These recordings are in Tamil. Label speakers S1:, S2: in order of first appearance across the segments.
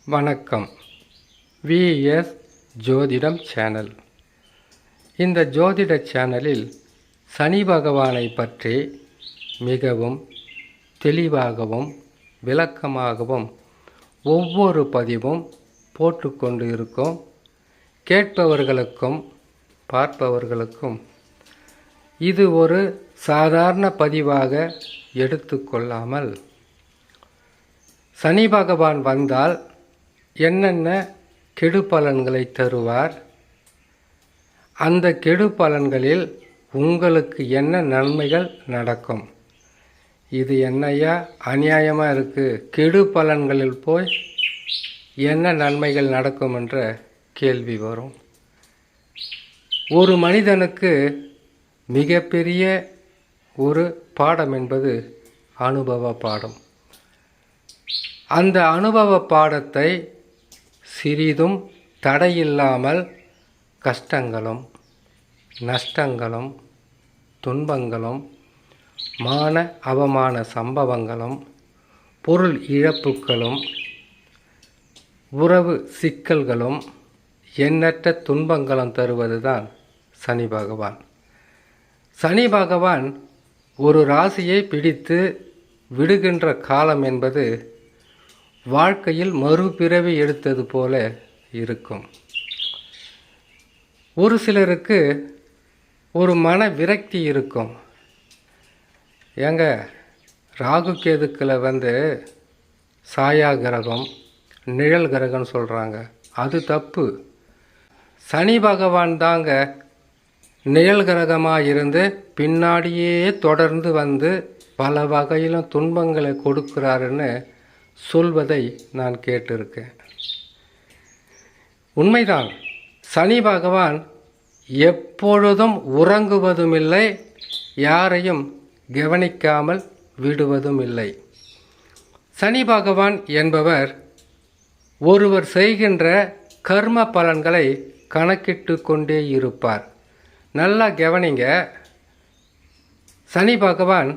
S1: வணக்கம். விஎஸ் ஜோதிடம் சேனல். இந்த ஜோதிட சேனலில் சனி பகவானை பற்றி மிகவும் தெளிவாகவும் விளக்கமாகவும் ஒவ்வொரு பதிவும் போட்டுக்கொண்டு இருக்கோம். கேட்பவர்களுக்கும் பார்ப்பவர்களுக்கும் இது ஒரு சாதாரண பதிவாக எடுத்துக்கொள்ளாமல், சனி பகவான் வந்தால் என்னென்ன கெடு பலன்களை தருவார், அந்த கெடு பலன்களில் உங்களுக்கு என்ன நன்மைகள் நடக்கும், இது என்னையா அநியாயமாக இருக்குது, கெடு பலன்களில் போய் என்ன நன்மைகள் நடக்கும் என்ற கேள்வி வரும். ஒரு மனிதனுக்கு மிகப்பெரிய ஒரு பாடம் என்பது அனுபவ பாடம். அந்த அனுபவ பாடத்தை சிறிதும் தடையில்லாமல் கஷ்டங்களும் நஷ்டங்களும் துன்பங்களும் மான அவமான சம்பவங்களும் பொருள் இழப்புகளும் உறவு சிக்கல்களும் எண்ணற்ற துன்பங்களும் தருவதுதான் சனி பகவான். சனி பகவான் ஒரு ராசியை பிடித்து விடுகின்ற காலம் என்பது வாழ்க்கையில் மறுபிறவி எடுத்தது போல இருக்கும். ஒரு சிலருக்கு ஒரு மன விரக்தி இருக்கும். ஏங்க, ராகு கேதுக்களை சாயா கிரகம் நிழல் கிரகம்னு சொல்கிறாங்க. அது தப்பு. சனி பகவான் தாங்க நிழல் கிரகமாக இருந்து பின்னாடியே தொடர்ந்து பல வகையிலும் துன்பங்களை கொடுக்குறாருன்னு சொல்வதை நான் கேட்டிருக்கேன். உண்மைதான். சனி பகவான் எப்பொழுதும் உறங்குவதும் இல்லை, யாரையும் கவனிக்காமல் விடுவதும் இல்லை. சனி பகவான் என்பவர் ஒருவர் செய்கின்ற கர்ம பலன்களை கணக்கிட்டு கொண்டே இருப்பார். நல்லா கவனிங்க. சனி பகவான்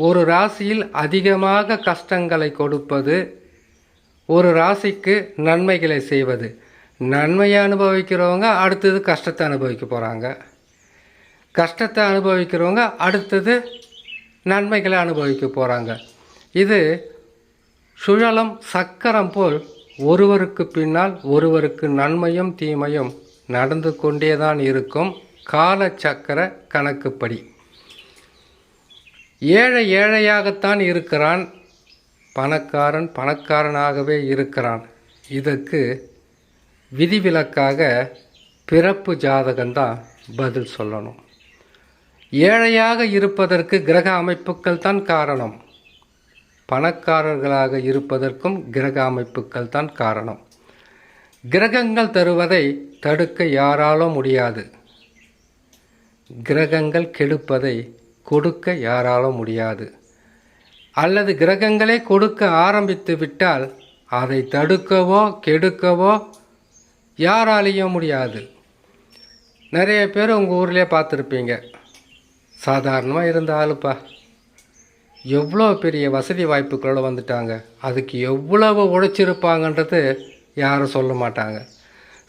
S1: ஒரு ராசியில் அதிகமாக கஷ்டங்களை கொடுப்பது, ஒரு ராசிக்கு நன்மைகளை செய்வது. நன்மையை அனுபவிக்கிறவங்க அடுத்தது கஷ்டத்தை அனுபவிக்க போகிறாங்க, கஷ்டத்தை அனுபவிக்கிறவங்க அடுத்தது நன்மைகளை அனுபவிக்க போகிறாங்க. இது சுழலும் சக்கரம் போல் ஒருவருக்கு பின்னால் ஒருவருக்கு நன்மையும் தீமையும் நடந்து கொண்டே தான் இருக்கும் காலச்சக்கர கணக்குப்படி. ஏழை ஏழையாகத்தான் இருக்கிறான், பணக்காரன் பணக்காரனாகவே இருக்கிறான். இதற்கு விதிவிலக்காக பிறப்பு ஜாதகம்தான் பதில் சொல்லணும். ஏழையாக இருப்பதற்கு கிரக அமைப்புகள் தான் காரணம், பணக்காரர்களாக இருப்பதற்கும் கிரக அமைப்புகள் தான் காரணம். கிரகங்கள் தருவதை தடுக்க யாராலும் முடியாது, கிரகங்கள் கெடுப்பதை கொடுக்க யாராலும் முடியாது. அல்லது கிரகங்களே கொடுக்க ஆரம்பித்து விட்டால் அதை தடுக்கவோ கெடுக்கவோ யாராலையும் முடியாது. நிறைய பேர் உங்கள் ஊர்லேயே பார்த்துருப்பீங்க. சாதாரணமாக இருந்த ஆளுப்பா, எவ்வளோ பெரிய வசதி வாய்ப்புகளோடு வந்துட்டாங்க, அதுக்கு எவ்வளவு உழைச்சிருப்பாங்கன்றது யாரும் சொல்ல மாட்டாங்க.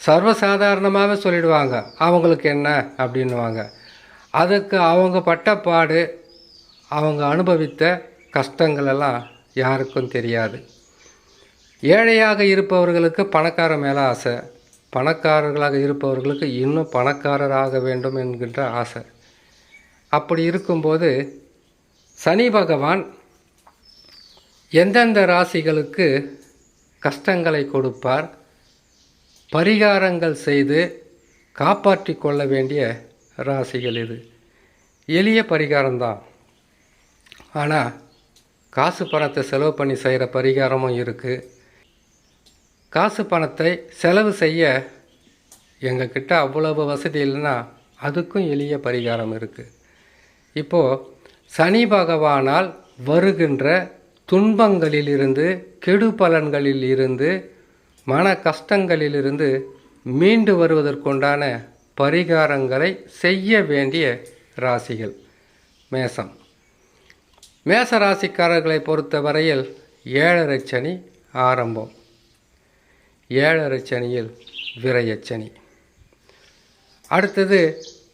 S1: சர்வசாதாரணமாகவே சொல்லிடுவாங்க அவங்களுக்கு என்ன அப்படின்வாங்க. அதுக்கு அவங்க பட்டப்பாடு, அவங்க அனுபவித்த கஷ்டங்களெல்லாம் யாருக்கும் தெரியாது. ஏழையாக இருப்பவர்களுக்கு பணக்கார மேலே ஆசை, பணக்காரர்களாக இருப்பவர்களுக்கு இன்னும் பணக்காரராக வேண்டும் என்கின்ற ஆசை. அப்படி இருக்கும்போது சனி பகவான் எந்தெந்த ராசிகளுக்கு கஷ்டங்களை கொடுப்பார், பரிகாரங்கள் செய்து காப்பாற்றி கொள்ள வேண்டிய ராசிகள் இது. எளிய பரிகாரம்தான், ஆனால் காசு பணத்தை செலவு பண்ணி செய்கிற பரிகாரமும் இருக்குது. காசு பணத்தை செலவு செய்ய எங்கக்கிட்ட அவ்வளவு வசதி இல்லைன்னா அதுக்கும் எளிய பரிகாரம் இருக்குது. இப்போது சனி பகவானால் வருகின்ற துன்பங்களிலிருந்து, கெடு பலன்களில் இருந்து, மன கஷ்டங்களிலிருந்து மீண்டு வருவதற்குண்டான பரிகாரங்களை செய்ய வேண்டிய ராசிகள் மேசம். மேச ராசிக்காரர்களை பொறுத்த வரையில் 7.5 சனி ஆரம்பம். ஏழரை சனியில் விரயச்சனி. அடுத்தது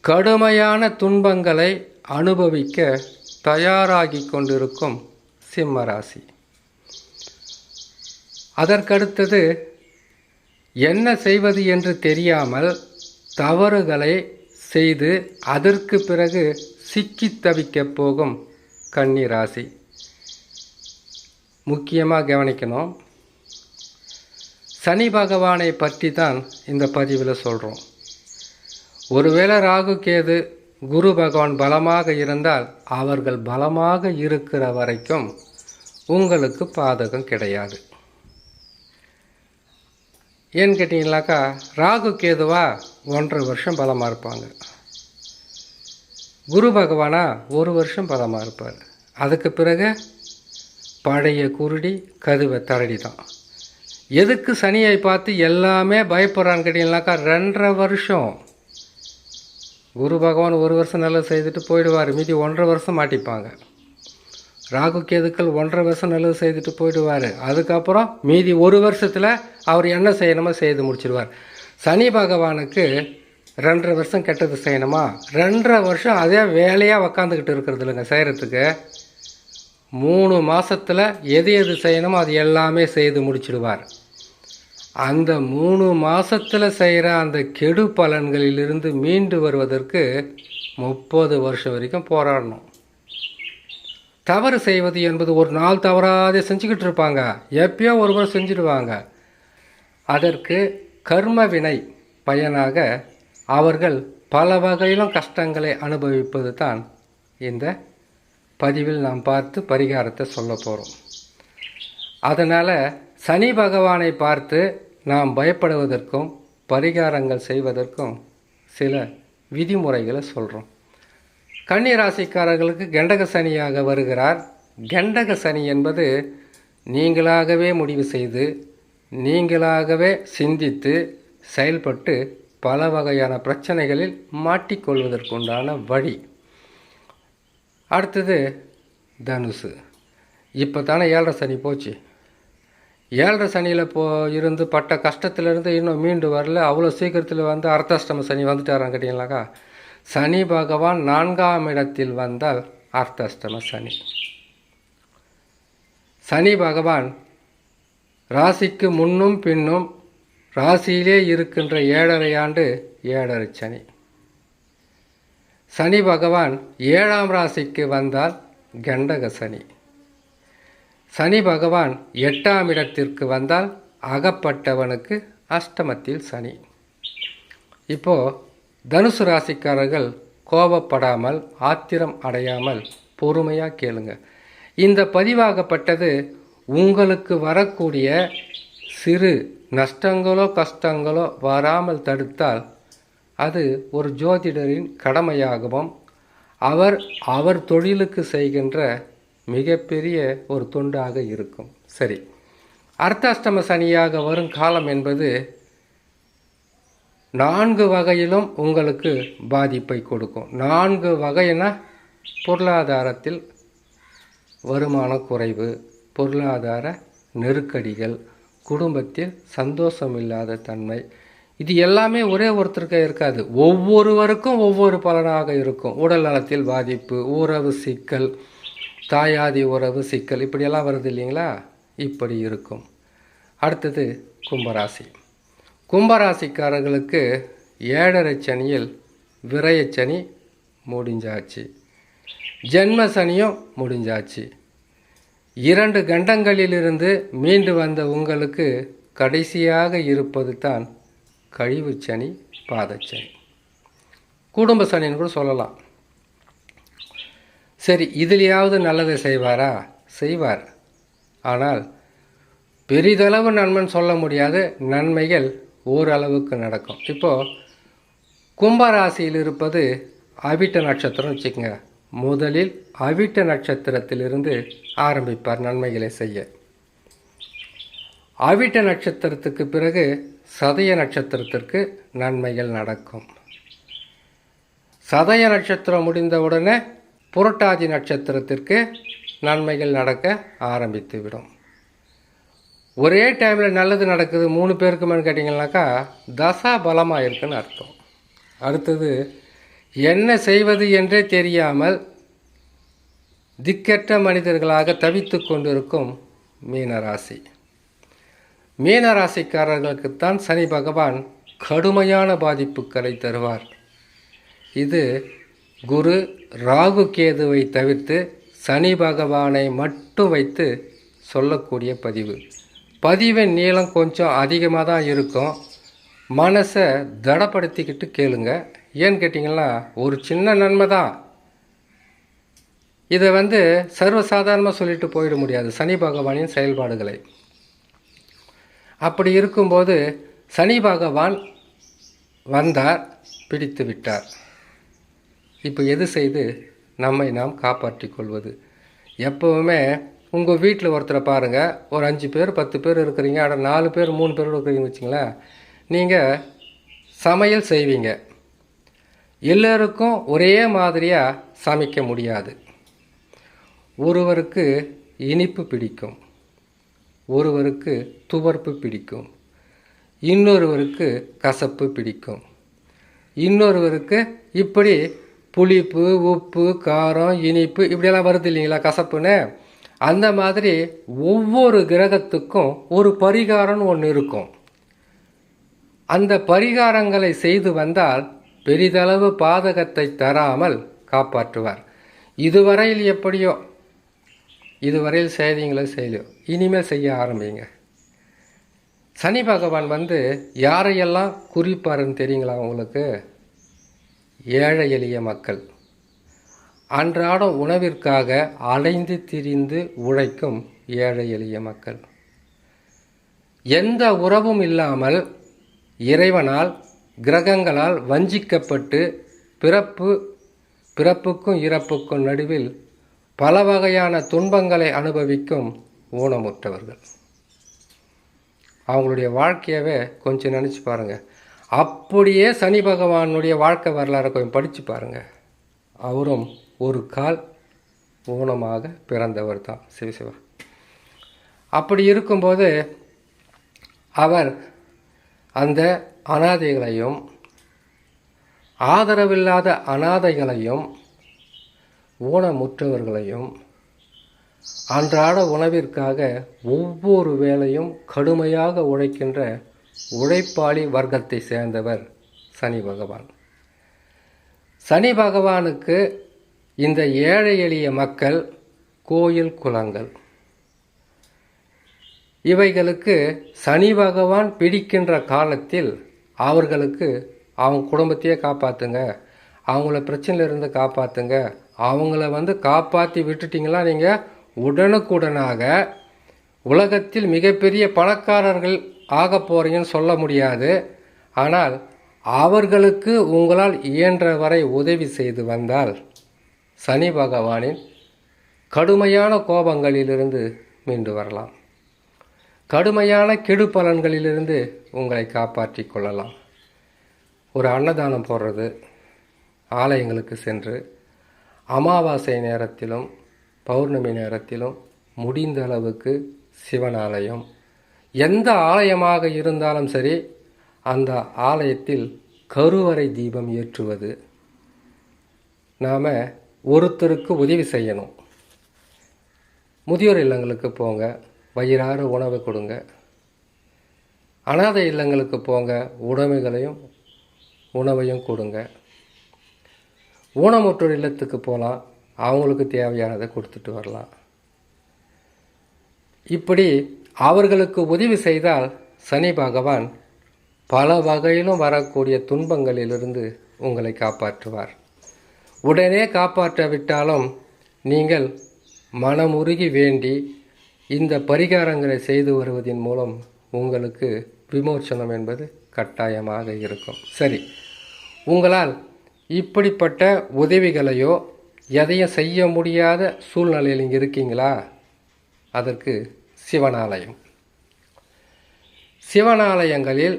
S1: கடுமையான துன்பங்களை அனுபவிக்க தயாராகி கொண்டிருக்கும் சிம்ம ராசி. அதற்கடுத்தது என்ன செய்வது என்று தெரியாமல் தவறுகளை செய்து அதற்கு பிறகு சிக்கித் தவிக்கப் போகும் கன்னி ராசி. முக்கியமாக கவனிக்கணும், சனி பகவானை பற்றி தான் இந்த பதிவில் சொல்கிறோம். ஒருவேளை ராகு கேது குரு பகவான் பலமாக இருந்தால் அவர்கள் பலமாக இருக்கிற வரைக்கும் உங்களுக்கு பாதகம் கிடையாது. ஏன்னு கேட்டிங்கனாக்கா, ராகு கேதுவா 1.5 வருஷம் பலமாக இருப்பாங்க, குரு பகவானா 1 வருஷம் பலமாக இருப்பார். அதுக்கு பிறகு பழைய குருடி கதுவை தரடி தான். எதுக்கு சனியை பார்த்து எல்லாமே பயப்படுறான்னு கேட்டிங்கனாக்கா, 2.5 வருஷம் குரு பகவான் 1 வருஷம் நல்லது செய்துட்டு போயிடுவார், மீதி 1.5 வருஷம் மாட்டிப்பாங்க. ராகு கேதுக்கள் 1.5 வருஷம் நல்லது செய்துட்டு போயிடுவார். அதுக்கப்புறம் மீதி 1 வருஷத்தில் அவர் என்ன செய்யணுமோ செய்து முடிச்சிடுவார். சனி பகவானுக்கு 2.5 வருஷம் கெட்டது செய்யணுமா, 2.5 வருஷம் அதே வேலையாக உக்காந்துக்கிட்டு இருக்கிறது இல்லைங்க செய்கிறதுக்கு. 3 மாதத்தில் எது எது செய்யணுமோ அது எல்லாமே செய்து முடிச்சிடுவார். அந்த 3 மாதத்தில் செய்கிற அந்த கெடு பலன்களிலிருந்து மீண்டு வருவதற்கு 30 வருஷம் வரைக்கும் போராடணும். தவறு செய்வது என்பது ஒரு நாள் தவறாதே செஞ்சுக்கிட்டு இருப்பாங்க, எப்பயோ ஒரு முறை செஞ்சுடுவாங்க. அதற்கு கர்ம வினை பயனாக அவர்கள் பல வகையிலும் கஷ்டங்களை அனுபவிப்பது தான் இந்த பதிவில் நாம் பார்த்து பரிகாரத்தை சொல்ல போகிறோம். அதனால் சனி பகவானை பார்த்து நாம் பயப்படுவதற்கும் பரிகாரங்கள் செய்வதற்கும் சில விதிமுறைகளை சொல்கிறோம். கன்னி ராசிக்காரர்களுக்கு கண்டக சனியாக வருகிறார். கண்டக சனி என்பது நீங்களாகவே முடிவு செய்து நீங்களாகவே சிந்தித்து செயல்பட்டு பல வகையான பிரச்சனைகளில் மாட்டிக்கொள்வதற்குண்டான வழி. அடுத்தது தனுசு. இப்போ தானே 7.5 சனி போச்சு. 7.5 சனியில் இருந்து பட்ட கஷ்டத்திலிருந்து இன்னும் மீண்டு வரல. அவ்வளோ சீக்கிரத்தில் வந்து அர்த்தாஷ்டம சனி வந்துட்டாரான்னு கேட்டிங்கனாக்கா, சனி பகவான் 4ஆம் இடத்தில் வந்தால் அர்த்தாஷ்டம சனி. சனி பகவான் ராசிக்கு முன்னும் பின்னும் ராசியிலே இருக்கின்ற 7.5 ஆண்டு 7.5 சனி. சனி பகவான் 7ஆம் ராசிக்கு வந்தால் கண்டக சனி. சனி பகவான் 8ஆம் இடத்திற்கு வந்தால் அகப்பட்டவனுக்கு அஷ்டமத்தில் சனி. இப்போது தனுசு ராசிக்காரர்கள் கோபப்படாமல் ஆத்திரம் அடையாமல் பொறுமையாக கேளுங்க. இந்த பதிவாகப்பட்டது உங்களுக்கு வரக்கூடிய சிறு நஷ்டங்களோ கஷ்டங்களோ வராமல் தடுத்தால் அது ஒரு ஜோதிடரின் கடமையாகவும் அவர் தொழிலுக்கு செய்கின்ற மிகப்பெரிய ஒரு தொண்டாக இருக்கும். சரி, அர்த்தாஷ்டம சனியாக வரும் காலம் என்பது 4 வகையிலும் உங்களுக்கு பாதிப்பை கொடுக்கும். 4 வகைனா பொருளாதாரத்தில் வருமான குறைவு, பொருளாதார நெருக்கடிகள், குடும்பத்தில் சந்தோஷம் இல்லாத தன்மை, இது எல்லாமே ஒரே ஒருத்தருக்கே இருக்காது, ஒவ்வொருவருக்கும் ஒவ்வொரு பலனாக இருக்கும். உடல் நலத்தில் பாதிப்பு, உறவு சிக்கல், தாயாதி உறவு சிக்கல், இப்படியெல்லாம் வருது இல்லைங்களா, இப்படி இருக்கும். அடுத்தது கும்பராசி. கும்பராசிக்காரர்களுக்கு 7.5 சனியில் விரயச்சனி முடிஞ்சாச்சு, ஜென்ம சனியும் முடிஞ்சாச்சு. 2 கண்டங்களிலிருந்து மீண்டு வந்த உங்களுக்கு கடைசியாக இருப்பது தான் கழிவு சனி, பாதச்சனி, குடும்ப சனின்னு கூட சொல்லலாம். சரி, இதுலையாவது நல்லதை செய்வாரா? செய்வார். ஆனால் பெரிதளவு நன்மைன்னு சொல்ல முடியாது, நன்மைகள் ஓரளவுக்கு நடக்கும். இப்போது கும்பராசியில் இருப்பது அவிட்ட நட்சத்திரம் வச்சுக்கோங்க. முதலில் அவிட்ட நட்சத்திரத்திலிருந்து ஆரம்பிப்பார் நன்மைகளை செய்ய. அவிட்ட நட்சத்திரத்துக்கு பிறகு சதய நட்சத்திரத்திற்கு நன்மைகள் நடக்கும். சதய நட்சத்திரம் முடிந்தவுடனே புரட்டாதி நட்சத்திரத்திற்கு நன்மைகள் நடக்க ஆரம்பித்துவிடும். ஒரே டைமில் நல்லது நடக்குது 3 பேருக்குமேனு கேட்டிங்கனாக்கா தசா பலமாக இருக்குன்னு அர்த்தம். அடுத்தது, என்ன செய்வது என்றே தெரியாமல் திக்கற்ற மனிதர்களாக தவித்து கொண்டிருக்கும் மீனராசி. மீனராசிக்காரர்களுக்குத்தான் சனி பகவான் கடுமையான பாதிப்புகளை தருவார். இது குரு ராகு கேதுவை தவிர்த்து சனி பகவானை மட்டும் வைத்து சொல்லக்கூடிய பதிவின் நீளம் கொஞ்சம் அதிகமாக தான் இருக்கும். மனசை தடப்படுத்திக்கிட்டு கேளுங்க. ஏன்னு கேட்டிங்கன்னா ஒரு சின்ன நன்மை தான். இதை சர்வசாதாரணமாக சொல்லிட்டு போயிட முடியாது சனி பகவானின் செயல்பாடுகளை. அப்படி இருக்கும்போது சனி பகவான் வந்தார், பிடித்து விட்டார். இப்போ எது செய்து நம்மை நாம் காப்பாற்றி கொள்வது? எப்போவுமே உங்கள் வீட்டில் ஒருத்தரை பாருங்கள், ஒரு 5 பேர் 10 பேர் இருக்கிறீங்க, ஆனால் 4 பேர் 3 பேர் இருக்கிறீங்கன்னு வச்சிங்களேன். நீங்கள் சமையல் செய்வீங்க, எல்லோருக்கும் ஒரே மாதிரியாக சமைக்க முடியாது. ஒருவருக்கு இனிப்பு பிடிக்கும், ஒருவருக்கு துவர்ப்பு பிடிக்கும், இன்னொருவருக்கு கசப்பு பிடிக்கும், இன்னொருவருக்கு இப்படி புளிப்பு உப்பு காரம் இனிப்பு இப்படியெல்லாம் வருது இல்லைங்களா கசப்புன்னு. அந்த மாதிரி ஒவ்வொரு கிரகத்துக்கும் ஒரு பரிகாரம்னு ஒன்று இருக்கும். அந்த பரிகாரங்களை செய்து வந்தால் பெரிதளவு பாதகத்தை தராமல் காப்பாற்றுவார். இதுவரையில் எப்படியோ, இதுவரையில் செய்தீங்களோ செய்யலையோ, இனிமேல் செய்ய ஆரம்பிங்க. சனி பகவான் யாரையெல்லாம் குறிப்பாருன்னு தெரியுங்களா உங்களுக்கு? ஏழை எளிய மக்கள், அன்றாடம் உணவிற்காக அலைந்து திரிந்து உழைக்கும் ஏழை எளிய மக்கள், எந்த உறவும் இல்லாமல் இறைவனால் கிரகங்களால் வஞ்சிக்கப்பட்டு பிறப்புக்கும் இறப்புக்கும் நடுவில் பல வகையான துன்பங்களை அனுபவிக்கும் ஊனமுற்றவர்கள். அவங்களுடைய வாழ்க்கையவே கொஞ்சம் நினச்சி பாருங்கள். அப்படியே சனி பகவானுடைய வாழ்க்கை வரலாறை கொஞ்சம் படித்து பாருங்கள். அவரும் ஒரு கால் ஊனமாக பிறந்தவர் தான். சிவசிவா. அப்படி இருக்கும்போது அவர் அந்த அனாதைகளையும் ஆதரவில்லாத அனாதைகளையும் ஊனமுற்றவர்களையும் அன்றாட உணவிற்காக ஒவ்வொரு வேளையும் கடுமையாக உழைக்கின்ற உழைப்பாளி வர்க்கத்தை சேர்ந்தவர் சனி பகவான். சனி பகவானுக்கு இந்த ஏழை எளிய மக்கள் கோயில் குளங்கள் இவைகளுக்கு சனி பகவான் பிடிக்கின்ற காலத்தில் அவர்களுக்கு அவங்க குடும்பத்தையே காப்பாற்றுங்க, அவங்கள பிரச்சனையிலிருந்து காப்பாற்றுங்க, அவங்கள காப்பாற்றி விட்டுட்டிங்களா நீங்கள் உடனுக்குடனாக உலகத்தில் மிகப்பெரிய பணக்காரர்கள் ஆக போகிறீங்கன்னு சொல்ல முடியாது. ஆனால் அவர்களுக்கு உங்களால் இயன்ற வரை உதவி செய்து வந்தால் சனி பகவானின் கடுமையான கோபங்களிலிருந்து மீண்டு வரலாம், கடுமையான கெடு பலன்களிலிருந்து உங்களை காப்பாற்றி கொள்ளலாம். ஒரு அன்னதானம் போடுறது, ஆலயங்களுக்கு சென்று அமாவாசை நேரத்திலும் பௌர்ணமி நேரத்திலும் முடிந்த அளவுக்கு சிவன் ஆலயம், எந்த ஆலயமாக இருந்தாலும் சரி அந்த ஆலயத்தில் கருவறை தீபம் ஏற்றுவது. நாம் ஒருத்தருக்கு உதவி செய்யணும். முதியோர் இல்லங்களுக்கு போங்க, வயிறார உணவு கொடுங்க. அனாதை இல்லங்களுக்கு போங்க, உணவையும் கொடுங்க. ஊனமுற்றோர் இல்லத்துக்கு போகலாம், அவங்களுக்கு தேவையானதை கொடுத்துட்டு வரலாம். இப்படி அவர்களுக்கு உதவி செய்தால் சனி பகவான் பல வகையிலும் வரக்கூடிய துன்பங்களிலிருந்து உங்களை காப்பாற்றுவார். உடனே காப்பாற்றாவிட்டாலும் நீங்கள் மனமுருகி வேண்டி இந்த பரிகாரங்களை செய்து வருவதன் மூலம் உங்களுக்கு விமோசனம் என்பது கட்டாயமாக இருக்கும். சரி, உங்களால் இப்படிப்பட்ட உதவிகளையோ எதையும் செய்ய முடியாத சூழ்நிலையில் இங்கே இருக்கீங்களா? அதற்கு சிவனாலயம். சிவனாலயங்களில்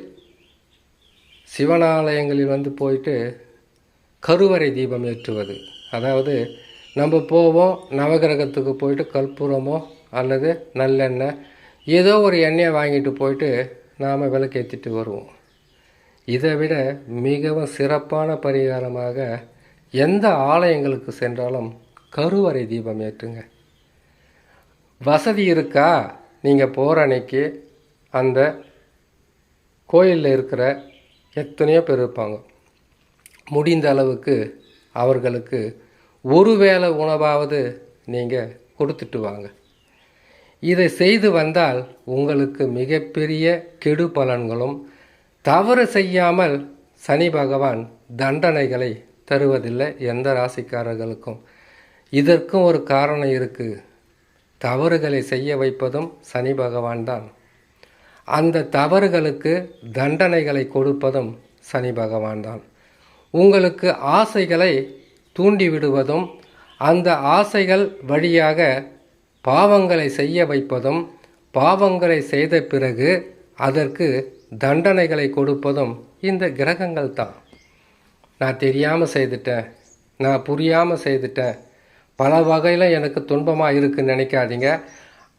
S1: போயிட்டு கருவறை தீபம் ஏற்றுவது. அதாவது நம்ம போவோம் நவகிரகத்துக்கு போயிட்டு கற்பூரமோ அல்லது நல்லெண்ணெய் ஏதோ ஒரு எண்ணெயை வாங்கிட்டு போயிட்டு நாம் விளக்கேற்றிட்டு வருவோம். இதை விட மிகவும் சிறப்பான பரிகாரமாக எந்த ஆலயங்களுக்கு சென்றாலும் கருவறை தீபம் ஏற்றுங்க. வசதி இருக்கா, நீங்கள் போகிற அன்னைக்கு அந்த கோயிலில் இருக்கிற எத்தனையோ பேர் இருப்பாங்க, முடிந்த அளவுக்கு அவர்களுக்கு ஒரு வேளை உணவாவது நீங்கள் கொடுத்துட்டு வாங்க. இதை செய்து வந்தால் உங்களுக்கு மிகப்பெரிய கெடு பலன்களும், தவறு செய்யாமல் சனி பகவான் தண்டனைகளை தருவதில்லை எந்த ராசிக்காரர்களுக்கும். இதற்கும் ஒரு காரணம் இருக்குது. தவறுகளை செய்ய வைப்பதும் சனி பகவான் தான். அந்த தவறுகளுக்கு தண்டனைகளை கொடுப்பதும் சனி பகவான் தான். உங்களுக்கு ஆசைகளை தூண்டிவிடுவதும், அந்த ஆசைகள் வழியாக பாவங்களை செய்ய வைப்பதும், பாவங்களை செய்த பிறகு அதற்கு தண்டனைகளை கொடுப்பதும் இந்த கிரகங்கள் தான். நான் தெரியாமல் செய்துட்டேன், நான் புரியாமல் செய்துட்டேன், பல வகையில் எனக்கு துன்பமாக இருக்குன்னு நினைக்காதீங்க.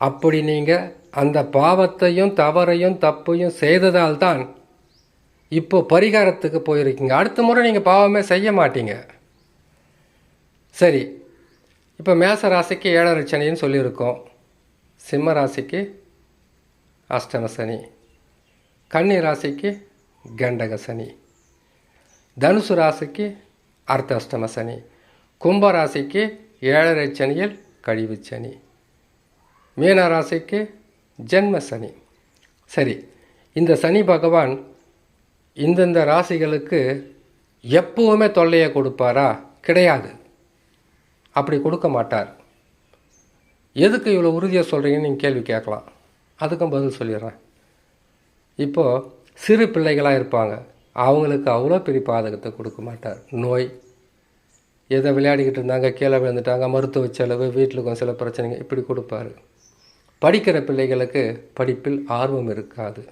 S1: அப்படி நீங்கள் அந்த பாவத்தையும் தவறையும் தப்பையும் செய்ததால் தான் இப்போ பரிகாரத்துக்கு போயிருக்கீங்க. அடுத்த முறை நீங்கள் பாவமே செய்ய மாட்டீங்க. சரி, இப்போ மேச ராசிக்கு 7.5 சனின்னு சொல்லியிருக்கோம். சிம்ம ராசிக்கு அஷ்டம சனி, கன்னி ராசிக்கு கண்டக சனி, தனுசு ராசிக்கு அர்த்தாஷ்டம சனி, கும்ப ராசிக்கு 7.5 சனியில் கழிவு சனி, மீன ராசிக்கு ஜென்ம சனி. சரி, இந்த சனி பகவான் இந்தந்த ராசிகளுக்கு எப்பவுமே தொல்லையை கொடுப்பாரா? கிடையாது, அப்படி கொடுக்க மாட்டார். எதுக்கு இவ்வளோ உறுதியாக சொல்கிறீங்கன்னு நீங்கள் கேள்வி கேட்கலாம். அதுக்கும் பதில் சொல்லிடுறேன். இப்போது சிறு பிள்ளைகளாக இருப்பாங்க, அவங்களுக்கு அவ்வளோ பெரிய பாதகத்தை கொடுக்க மாட்டார். நோய், எதை விளையாடிக்கிட்டு இருந்தாங்க, கீழே விழுந்துட்டாங்க, மருத்துவ செலவு, வீட்டில் சில பிரச்சனைங்க, இப்படி கொடுப்பார். படிக்கிற பிள்ளைகளுக்கு படிப்பில் ஆர்வம் இருக்காது.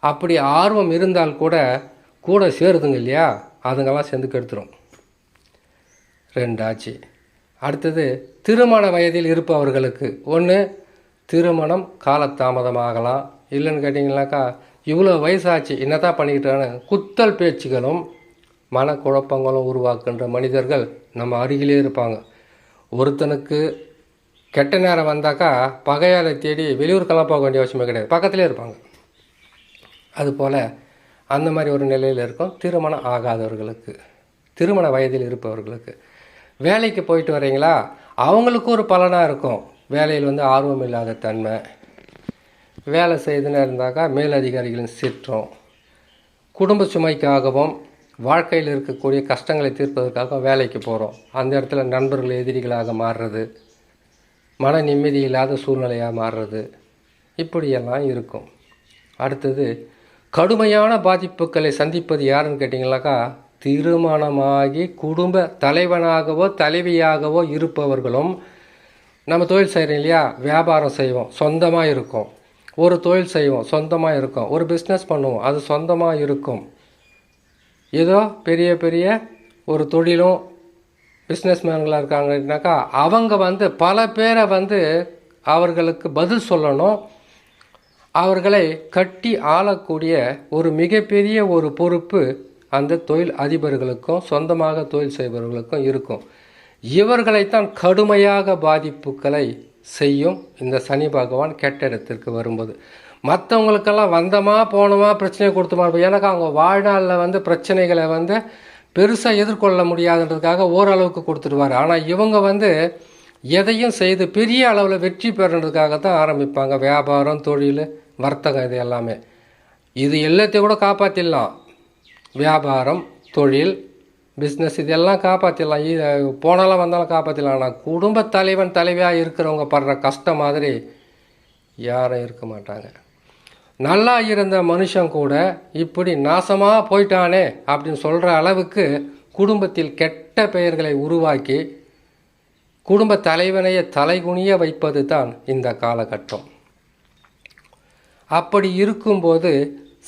S1: அப்படி ஆர்வம் இருந்தால் கூட சேருதுங்க இல்லையா, அதுங்கெல்லாம் சேர்ந்து கெடுத்துரும். 2 ஆச்சு. அடுத்தது திருமண வயதில் இருப்பவர்களுக்கு ஒன்று திருமணம் காலதாமதமாகலாம். இல்லைன்னு கேட்டிங்கனாக்கா இவ்வளோ வயசாச்சு என்னதான் பண்ணிக்கிட்டான்னு குத்தல் பேச்சுகளும் மனக்குழப்பங்களும் உருவாக்குன்ற மனிதர்கள் நம்ம அருகிலே இருப்பாங்க. ஒருத்தனுக்கு கெட்ட நேரம் வந்தாக்கா பகையாலை தேடி வெளியூருக்கெல்லாம் போக வேண்டிய அவசியமே கிடையாது, பக்கத்திலே இருப்பாங்க. அதுபோல் அந்த மாதிரி ஒரு நிலையில் இருக்கும் திருமணம் ஆகாதவர்களுக்கு, திருமண வயதில் இருப்பவர்களுக்கு. வேலைக்கு போயிட்டு வரீங்களா, அவங்களுக்கு ஒரு பலனாக இருக்கும். வேலையில் ஆர்வம் இல்லாத தன்மை, வேலை செய்துன்னு இருந்தாக்கா மேலதிகாரிகளின் சீற்றம், குடும்ப சுமைக்காகவும் வாழ்க்கையில் இருக்கக்கூடிய கஷ்டங்களை தீர்ப்பதற்காக வேலைக்கு போகிறோம். அந்த இடத்துல நண்பர்கள் எதிரிகளாக மாறுறது, மன நிம்மதி இல்லாத சூழ்நிலையாக மாறுறது, இப்படியெல்லாம் இருக்கும். அடுத்தது கடுமையான பாதிப்புகளை சந்திப்பது யாருன்னு கேட்டிங்கனாக்கா திருமணமாகி குடும்ப தலைவனாகவோ தலைவியாகவோ இருப்பவர்களும். நம்ம தொழில் செய்கிறோம் இல்லையா, வியாபாரம் செய்வோம் சொந்தமாக இருக்கும், ஒரு தொழில் செய்வோம் சொந்தமாக இருக்கும், ஒரு பிஸ்னஸ் பண்ணுவோம் அது சொந்தமாக இருக்கும், ஏதோ பெரிய பெரிய ஒரு தொழிலும் பிஸ்னஸ் மேன்களாக இருக்காங்கன்னாக்கா அவங்க பல பேரை அவர்களுக்கு பதில் சொல்லணும். அவர்களை கட்டி ஆளக்கூடிய ஒரு மிகப்பெரிய ஒரு பொறுப்பு அந்த தொழில் அதிபர்களுக்கும் சொந்தமாக தொழில் செய்பவர்களுக்கும் இருக்கும். இவர்களைத்தான் கடுமையாக பாதிப்புகளை செய்யும் இந்த சனி பகவான் கெட்ட இடத்திற்கு வரும்போது. மற்றவங்களுக்கெல்லாம் வந்தமா போனோமா பிரச்சனை கொடுத்துமா, எனக்கு அவங்க வாழ்நாளில் பிரச்சனைகளை பெருசாக எதிர்கொள்ள முடியாதுன்றதுக்காக ஓரளவுக்கு கொடுத்துடுவார். ஆனால் இவங்க எதையும் செய்து பெரிய அளவில் வெற்றி பெறன்றதுக்காக தான் ஆரம்பிப்பாங்க. வியாபாரம், தொழில், வர்த்தகம், இது எல்லாமே. இது எல்லாத்தையும் கூட காப்பாற்றிடலாம். வியாபாரம், தொழில், பிஸ்னஸ் இதெல்லாம் காப்பாற்றிடலாம், போனாலும் வந்தாலும் காப்பாற்றிடலாம். ஆனால் குடும்ப தலைவன் தலைவியாக இருக்கிறவங்க படுற கஷ்டம் மாதிரி யாரும் இருக்க மாட்டாங்க. நல்லா இருந்த மனுஷன் கூட இப்படி நாசமாக போயிட்டானே அப்படின்னு சொல்கிற அளவுக்கு குடும்பத்தில் கெட்ட பெயர்களை உருவாக்கி குடும்ப தலைவனையை தலைகுனிய வைப்பது தான் இந்த காலகட்டம். அப்படி இருக்கும்போது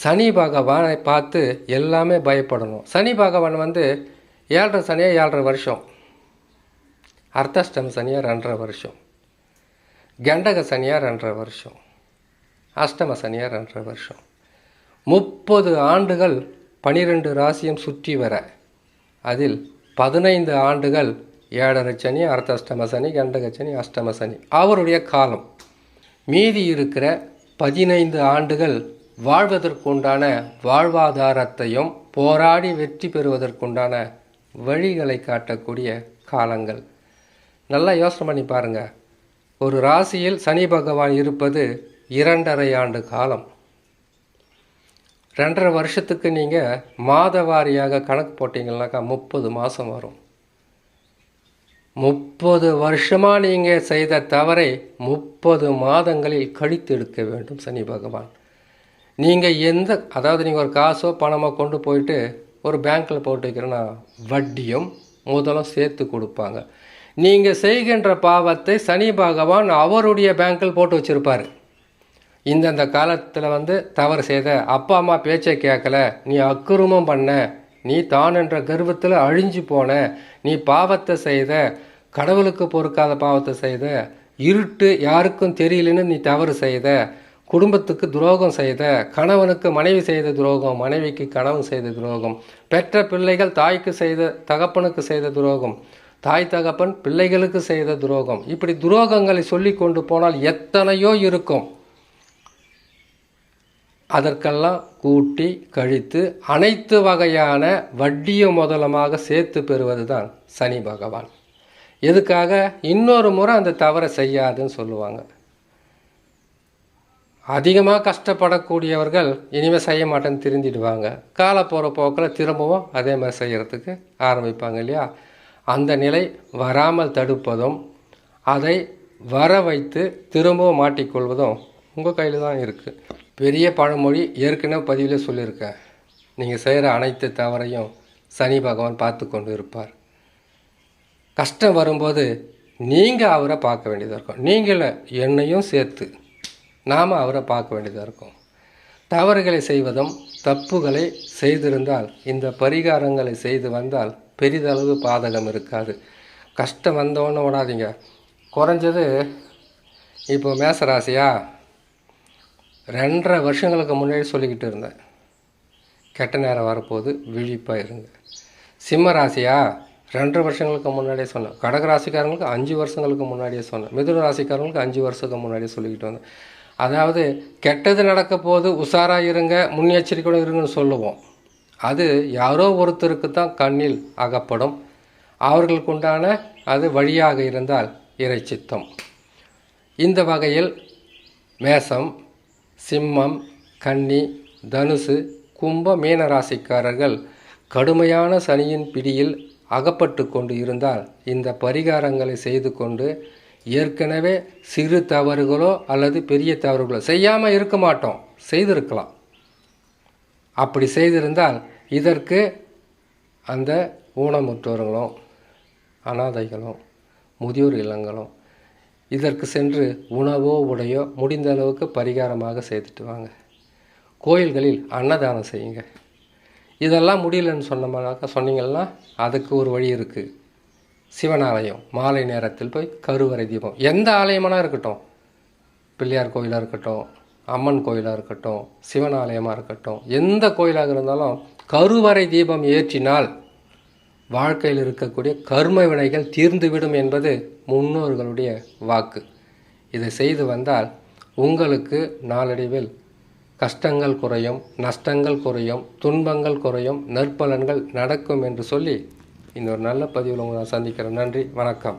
S1: சனி பகவானை பார்த்து எல்லாமே பயப்படணும். சனி பகவான் 7.5 சனியாக 7.5 வருஷம், அர்த்தாஷ்டம சனியாக 2.5 வருஷம், கண்டக சனியாக 2.5 வருஷம். அஷ்டம சனியாக 2.5 வருஷம். 30 ஆண்டுகள் 12 ராசியும் சுற்றி வர, அதில் 15 ஆண்டுகள் 7.5 சனி, அர்த்தாஷ்டம சனி, கண்டக சனி, அஷ்டம சனி அவருடைய காலம். மீதி இருக்கிற 15 ஆண்டுகள் வாழ்வதற்குண்டான வாழ்வாதாரத்தையும் போராடி வெற்றி பெறுவதற்குண்டான வழிகளை காட்டக்கூடிய காலங்கள். நல்லா யோசனை பண்ணி பாருங்கள். ஒரு ராசியில் சனி பகவான் இருப்பது 2.5 ஆண்டு காலம். 2.5 வருஷத்துக்கு நீங்கள் மாத வாரியாக கணக்கு போட்டிங்கன்னாக்கா 30 மாதம் வரும். 30 வருஷமாக நீங்கள் செய்த தவறை 30 மாதங்களில் கழித்து எடுக்க வேண்டும் சனி பகவான். நீங்கள் அதாவது நீங்கள் ஒரு காசோ பணமோ கொண்டு போயிட்டு ஒரு பேங்க்கில் போட்டு வைக்கிறேன்னா வட்டியும் முதலும் சேர்த்து கொடுப்பாங்க. நீங்கள் செய்கின்ற பாவத்தை சனி பகவான் அவருடைய பேங்க்கில் போட்டு வச்சுருப்பார். இந்தந்த காலத்தில் தவறு செய்த, அப்பா அம்மா பேச்சை கேட்கல, நீ அக்கிரமம் பண்ண, நீ தான் என்ற கர்வத்தில் அழிஞ்சு போன, நீ பாவத்தை செய்த, கடவுளுக்கு பொறுக்காத பாவத்தை செய்த, இருட்டு யாருக்கும் தெரியலன்னு நீ தவறு செய்த, குடும்பத்துக்கு துரோகம் செய்த, கணவனுக்கு மனைவி செய்த துரோகம், மனைவிக்கு கணவன் செய்த துரோகம், பெற்ற பிள்ளைகள் தாய்க்கு செய்த தகப்பனுக்கு செய்த துரோகம், தாய் தகப்பன் பிள்ளைகளுக்கு செய்த துரோகம், இப்படி துரோகங்களை சொல்லி கொண்டு போனால் எத்தனையோ இருக்கும். அதற்கெல்லாம் கூட்டி கழித்து அனைத்து வகையான வட்டியும் முதலமாக சேர்த்து பெறுவது தான் சனி பகவான். எதுக்காக? இன்னொரு முறை அந்த தவறை செய்யாதுன்னு சொல்லுவாங்க. அதிகமாக கஷ்டப்படக்கூடியவர்கள் இனிமேல் செய்ய மாட்டேன்னு திருந்திடுவாங்க. கால போகிற போக்கில் திரும்பவும் அதே மாதிரி செய்கிறதுக்கு ஆரம்பிப்பாங்க இல்லையா? அந்த நிலை வராமல் தடுப்பதும் அதை வர வைத்து திரும்பவும் மாட்டிக்கொள்வதும் உங்கள் கையில் தான் இருக்குது. பெரிய பழமொழி ஏற்கனவே பதிவில் சொல்லியிருக்கேன். நீங்கள் செய்கிற அனைத்து தவறையும் சனி பகவான் பார்த்து கொண்டு இருப்பார். கஷ்டம் வரும்போது நீங்கள் அவரை பார்க்க வேண்டியதாக இருக்கும். நீங்கள என்னையும் சேர்த்து நாம் அவரை பார்க்க வேண்டியதாக இருக்கும். தவறுகளை செய்வதும் தப்புகளை செய்திருந்தால் இந்த பரிகாரங்களை செய்து வந்தால் பெரிதளவு பாதகம் இருக்காது. கஷ்டம் வந்தோன்னு ஓடாதீங்க. குறைஞ்சது இப்போ மேசராசியா 2.5 வருஷங்களுக்கு முன்னாடி சொல்லிக்கிட்டு இருந்தேன், கெட்ட நேரம் வரப்போது விழிப்பாக இருங்க. சிம்ம ராசியா 2.5 வருஷங்களுக்கு முன்னாடியே சொன்னேன். கடகராசிக்காரங்களுக்கு 5 வருஷங்களுக்கு முன்னாடியே சொன்னேன். மிதுன ராசிக்காரங்களுக்கு 5 வருஷத்துக்கு முன்னாடியே சொல்லிக்கிட்டு வந்தேன். அதாவது கெட்டது நடக்க போது உஷாராக இருங்க, முன்னெச்சரிக்கையோடு இருங்கன்னு சொல்லுவோம். அது யாரோ ஒருத்தருக்கு தான் கண்ணில் அகப்படும். அவர்களுக்கு உண்டான அது வழியாக இருந்தால் இறைச்சித்தம். இந்த வகையில் மேசம், சிம்மம், கன்னி, தனுசு, கும்ப, மீன ராசிக்காரர்கள் கடுமையான சனியின் பிடியில் அகப்பட்டு கொண்டு இருந்தால் இந்த பரிகாரங்களை செய்து கொண்டு ஏற்கனவே சிறு தவறுகளோ அல்லது பெரிய தவறுகளோ செய்யாமல் இருக்க மாட்டோம், செய்திருக்கலாம். அப்படி செய்திருந்தால் இதற்கு அந்த ஊனமுற்றோர்களும் அனாதைகளும் முதியோர் இல்லங்களும் இதற்கு சென்று உணவோ உடையோ முடிந்த அளவுக்கு பரிகாரமாக செய்துட்டு வாங்க. கோயில்களில் அன்னதானம் செய்யுங்க. இதெல்லாம் முடியலன்னு சொன்னீங்கன்னா அதுக்கு ஒரு வழி இருக்குது. சிவனாலயம் மாலை நேரத்தில் போய் கருவறை தீபம், எந்த ஆலயமானா இருக்கட்டும், பிள்ளையார் கோயிலாக இருக்கட்டும், அம்மன் கோயிலாக இருக்கட்டும், சிவன் ஆலயமாக இருக்கட்டும், எந்த கோயிலாக இருந்தாலும் கருவறை தீபம் ஏற்றினால் வாழ்க்கையில் இருக்கக்கூடிய கர்ம வினைகள் தீர்ந்துவிடும் என்பது முன்னோர்களுடைய வாக்கு. இதை செய்து வந்தால் உங்களுக்கு நாளடைவில் கஷ்டங்கள் குறையும், நஷ்டங்கள் குறையும், துன்பங்கள் குறையும், நற்பலன்கள் நடக்கும் என்று சொல்லி இன்னொரு நல்ல பதிவில் உங்களை நான் சந்திக்கிறேன். நன்றி, வணக்கம்.